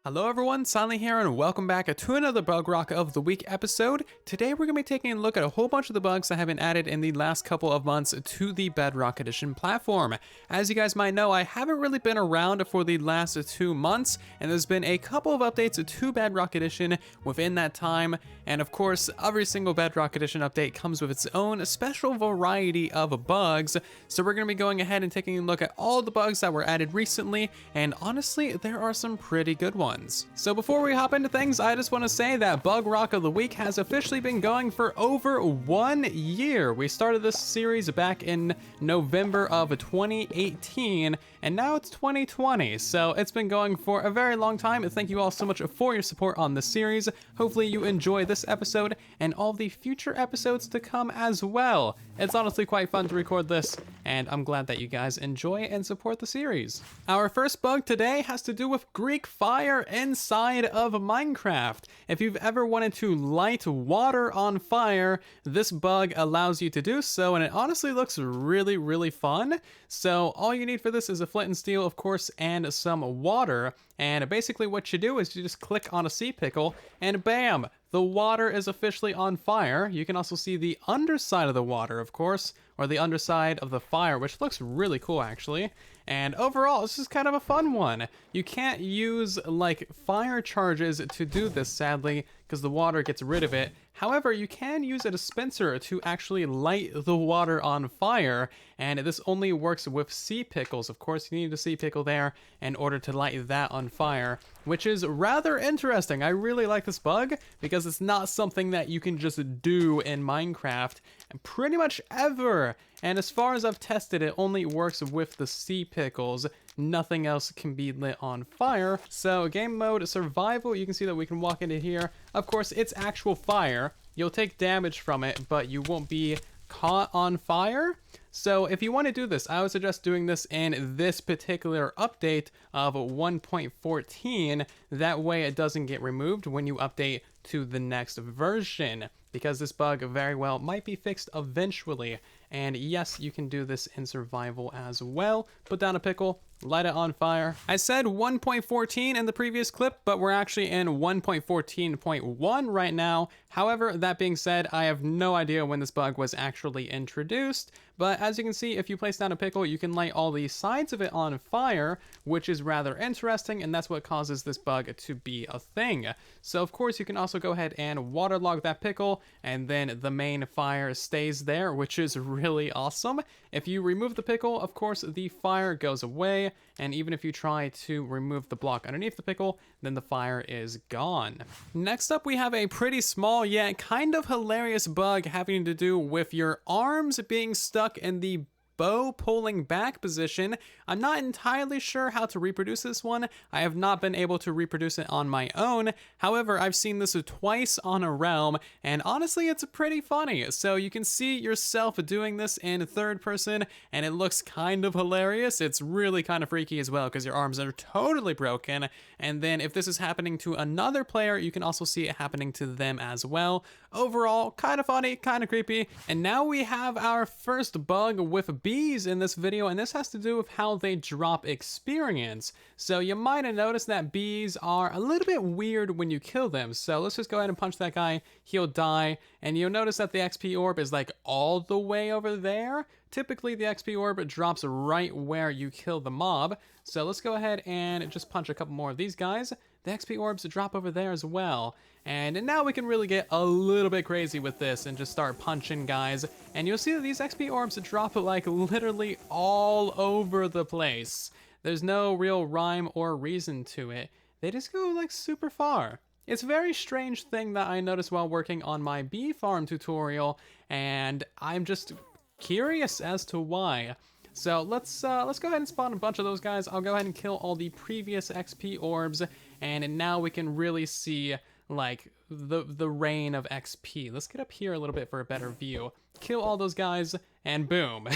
Hello everyone, Silent here and welcome back to another Bugrock of the Week episode. Today we're going to be taking a look at a whole bunch of the bugs that have been added in the last couple of months to the Bedrock Edition platform. As you guys might know, I haven't really been around for the last 2 months, and there's been a couple of updates to Bedrock Edition within that time, and of course, every single Bedrock Edition update comes with its own special variety of bugs, so we're going to be going ahead and taking a look at all the bugs that were added recently, and honestly, there are some pretty good ones. So before we hop into things, I just want to say that Bugrock of the Week has officially been going for over 1 year. We started this series back in November of 2018, and now it's 2020, so it's been going for a very long time. Thank you all so much for your support on this series. Hopefully you enjoy this episode and all the future episodes to come as well. It's honestly quite fun to record this, and I'm glad that you guys enjoy and support the series. Our first bug today has to do with Greek fire inside of Minecraft. If you've ever wanted to light water on fire, this bug allows you to do so, and it honestly looks really fun. So all you need for this is a flint and steel, of course, and some water. And basically what you do is you just click on a sea pickle and bam, the water is officially on fire. You can also see the underside of the water, of course, or the underside of the fire, which looks really cool actually. And overall, this is kind of a fun one. You can't use like fire charges to do this, sadly, because the water gets rid of it. However, you can use a dispenser to actually light the water on fire, and this only works with sea pickles. Of course, you need a sea pickle there in order to light that on fire, which is rather interesting. I really like this bug because it's not something that you can just do in Minecraft pretty much ever. And as far as I've tested, it only works with the sea pickles. Nothing else can be lit on fire. So game mode survival, you can see that we can walk into here. Of course, it's actual fire. You'll take damage from it, but you won't be caught on fire. So if you want to do this, I would suggest doing this in this particular update of 1.14. That way it doesn't get removed when you update to the next version, because this bug very well might be fixed eventually. And yes, you can do this in survival as well. Put down a pickle, light it on fire. I said 1.14 in the previous clip, but we're actually in 1.14.1 right now. However, that being said, I have no idea when this bug was actually introduced. But as you can see, if you place down a pickle, you can light all the sides of it on fire, which is rather interesting, and that's what causes this bug to be a thing. So of course, you can also go ahead and waterlog that pickle, and then the main fire stays there, which is really awesome. If you remove the pickle, of course, the fire goes away, and even if you try to remove the block underneath the pickle, then the fire is gone. Next up, we have a pretty small yet kind of hilarious bug having to do with your arms being stuck in the bow pulling back position. I'm not entirely sure how to reproduce this one. I have not been able to reproduce it on my own. However, I've seen this twice on a realm, and honestly, it's pretty funny. So you can see yourself doing this in third person, and it looks kind of hilarious. It's really kind of freaky as well, because your arms are totally broken. And then if this is happening to another player, you can also see it happening to them as well. Overall, kind of funny, kind of creepy. And now we have our first bug with bees in this video, and this has to do with how they drop experience. So you might have noticed that bees are a little bit weird when you kill them. So let's just go ahead and punch that guy. He'll die, and you'll notice that the XP orb is like all the way over there. Typically the XP orb drops right where you kill the mob. So let's go ahead and just punch a couple more of these guys. The XP orbs drop over there as well. And now we can really get a little bit crazy with this and just start punching guys. And you'll see that these XP orbs drop like literally all over the place. There's no real rhyme or reason to it. They just go like super far. It's a very strange thing that I noticed while working on my bee farm tutorial, and I'm just curious as to why. So let's go ahead and spawn a bunch of those guys. I'll go ahead and kill all the previous XP orbs, and now we can really see like the rain of XP. Let's get up here a little bit for a better view. Kill all those guys, and boom.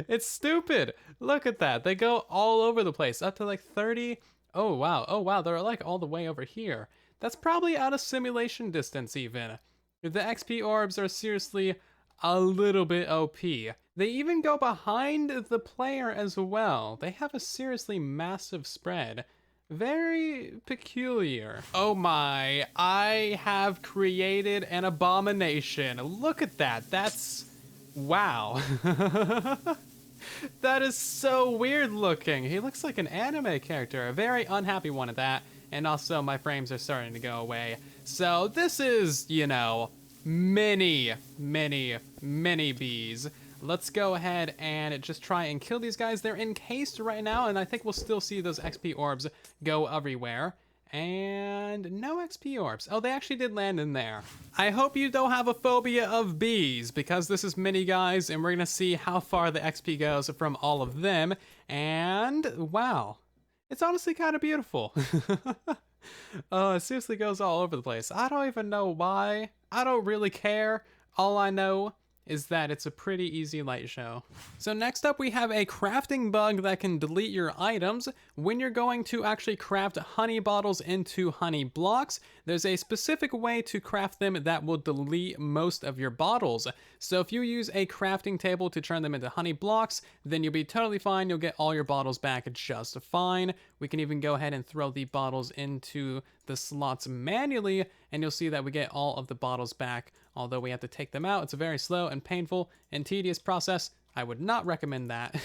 It's stupid. Look at that. They go all over the place, up to like 30. Oh wow, they're like all the way over here. That's probably out of simulation distance even. The XP orbs are seriously a little bit OP. They even go behind the player as well. They have a seriously massive spread. Very peculiar. Oh my, I have created an abomination. Look at that. That's... wow. That is so weird looking. He looks like an anime character. A very unhappy one at that. And also my frames are starting to go away. So this is, you know, many bees. Let's go ahead and just try and kill these guys. They're encased right now, and I think we'll still see those XP orbs go everywhere. And no XP orbs. Oh, they actually did land in there. I hope you don't have a phobia of bees, because this is mini guys, and we're gonna see how far the XP goes from all of them. And wow, it's honestly kind of beautiful. It seriously goes all over the place. I don't even know why. I don't really care. All I know is that it's a pretty easy light show. So next up we have a crafting bug that can delete your items. When you're going to actually craft honey bottles into honey blocks, there's a specific way to craft them that will delete most of your bottles. So if you use a crafting table to turn them into honey blocks, then you'll be totally fine. You'll get all your bottles back just fine. We can even go ahead and throw the bottles into the slots manually, and you'll see that we get all of the bottles back. Although we have to take them out, it's a very slow and painful and tedious process. I would not recommend that.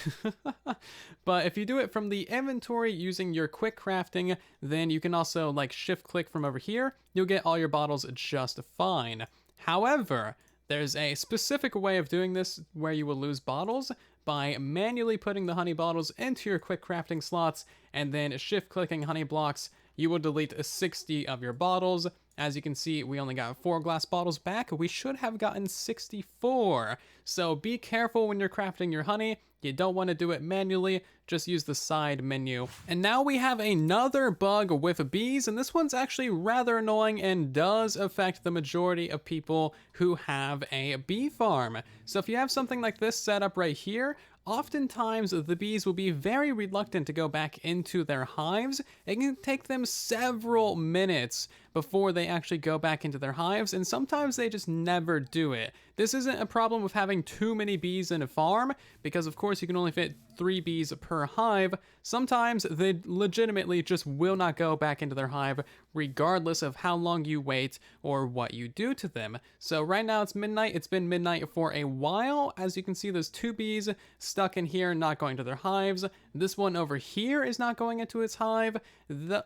But if you do it from the inventory using your quick crafting, then you can also like shift click from over here. You'll get all your bottles just fine. However, there's a specific way of doing this where you will lose bottles by manually putting the honey bottles into your quick crafting slots and then shift clicking honey blocks. You will delete 60 of your bottles. As you can see, we only got 4 glass bottles back. We should have gotten 64. So be careful when you're crafting your honey. You don't want to do it manually, just use the side menu. And now we have another bug with bees, and this one's actually rather annoying and does affect the majority of people who have a bee farm. So if you have something like this set up right here, oftentimes the bees will be very reluctant to go back into their hives. It can take them several minutes before they actually go back into their hives, and sometimes they just never do it. This isn't a problem with having too many bees in a farm, because of course you can only fit 3 bees per hive. Sometimes they legitimately just will not go back into their hive, regardless of how long you wait or what you do to them. So right now it's midnight. It's been midnight for a while. As you can see, there's 2 bees stuck in here, not going to their hives. This one over here is not going into its hive.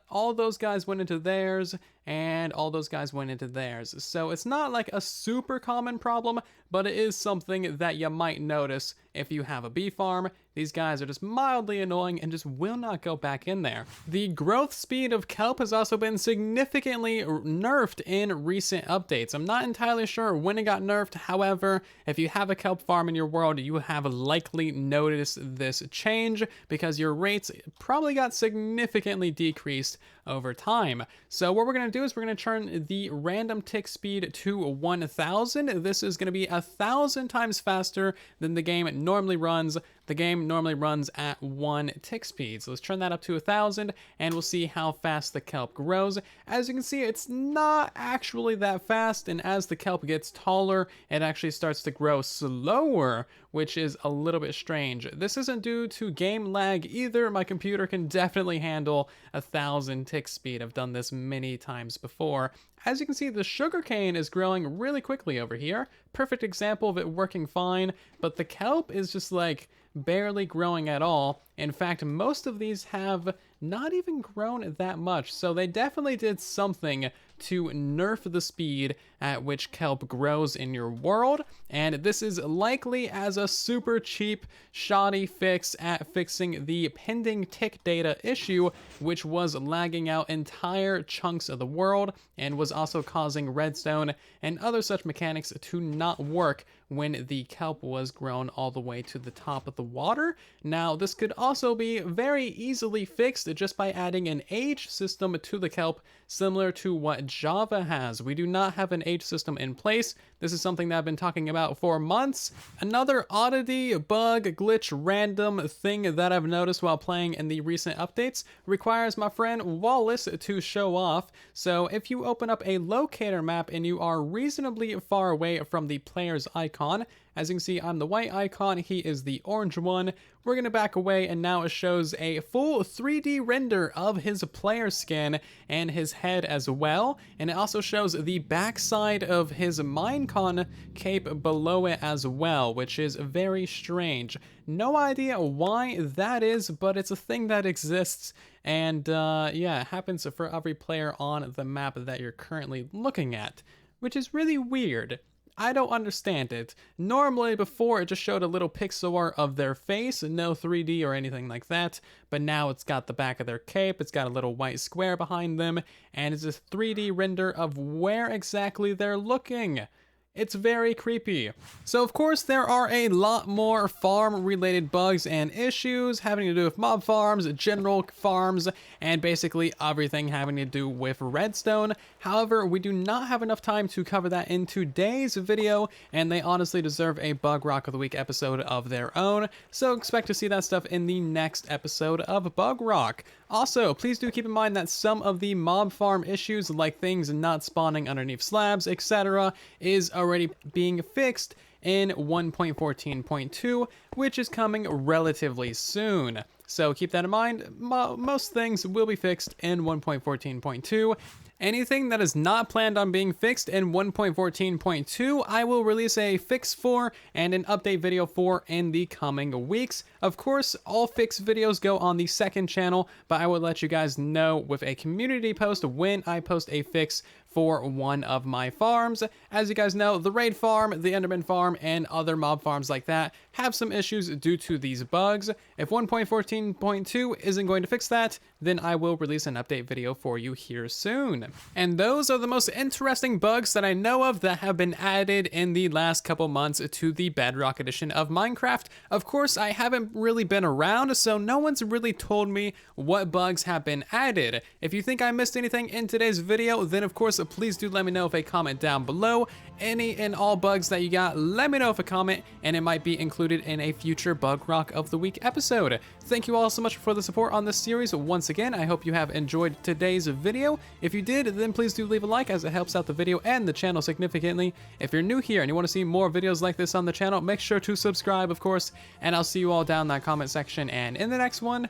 All those guys went into theirs, and all those guys went into theirs. So it's not like a super common problem, but it is something that you might notice if you have a bee farm. These guys are just mildly annoying and just will not go back in there. The growth speed of kelp has also been significantly nerfed in recent updates. I'm not entirely sure when it got nerfed. However, if you have a kelp farm in your world, you have likely noticed this change because your rates probably got significantly decreased over time. So what we're going to do is we're going to turn the random tick speed to 1000. This is going to be 1,000 times faster than the game normally runs. The game normally runs at 1 tick speed. So let's turn that up to 1,000 and we'll see how fast the kelp grows. As you can see, it's not actually that fast, and as the kelp gets taller, it actually starts to grow slower, which is a little bit strange. This isn't due to game lag either. My computer can definitely handle 1,000 tick speed. I've done this many times before. As you can see, the sugarcane is growing really quickly over here. Perfect example of it working fine, but the kelp is just like barely growing at all. In fact, most of these have not even grown that much, so they definitely did something to nerf the speed at which kelp grows in your world, and this is likely as a super cheap, shoddy fix at fixing the pending tick data issue, which was lagging out entire chunks of the world and was also causing redstone and other such mechanics to not work when the kelp was grown all the way to the top of the water. Now, this could also be very easily fixed just by adding an age system to the kelp, similar to what Java has. We do not have an age system in place. This is something that I've been talking about for months. Another oddity, bug, glitch, random thing that I've noticed while playing in the recent updates requires my friend Wallace to show off. So if you open up a locator map and you are reasonably far away from the player's icon, As you can see, I'm the white icon, he is the orange one. We're gonna back away, and now it shows a full 3D render of his player skin and his head as well. And it also shows the backside of his Minecon cape below it as well, which is very strange. No idea why that is, but it's a thing that exists. And yeah, it happens for every player on the map that you're currently looking at, which is really weird. I don't understand it. Normally before it just showed a little pixel art of their face, no 3D or anything like that, but now it's got the back of their cape, it's got a little white square behind them, and it's a 3D render of where exactly they're looking. It's very creepy. So of course there are a lot more farm related bugs and issues having to do with mob farms, general farms, and basically everything having to do with redstone. However, we do not have enough time to cover that in today's video, and they honestly deserve a Bug Rock of the Week episode of their own. So expect to see that stuff in the next episode of Bug Rock. Also, please do keep in mind that some of the mob farm issues, like things not spawning underneath slabs, etc., is already being fixed in 1.14.2, which is coming relatively soon. So keep that in mind. Most things will be fixed in 1.14.2. Anything that is not planned on being fixed in 1.14.2, I will release a fix for and an update video for in the coming weeks. Of course, all fix videos go on the second channel, but I will let you guys know with a community post when I post a fix for one of my farms. As you guys know, the raid farm, the enderman farm, and other mob farms like that have some issues due to these bugs. If 1.14.2 isn't going to fix that, then I will release an update video for you here soon. And those are the most interesting bugs that I know of that have been added in the last couple months to the Bedrock edition of Minecraft. Of course, I haven't really been around, so no one's really told me what bugs have been added. If you think I missed anything in today's video, then of course, please do let me know with a comment down below. Any and all bugs that you got, let me know with a comment, and it might be included in a future Bug Rock of the Week episode. Thank you all so much for the support on this series. Once again, I hope you have enjoyed today's video. If you did, then please do leave a like, as it helps out the video and the channel significantly. If you're new here and you want to see more videos like this on the channel, make sure to subscribe, of course, and I'll see you all down in that comment section and in the next one.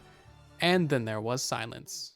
And then there was silence.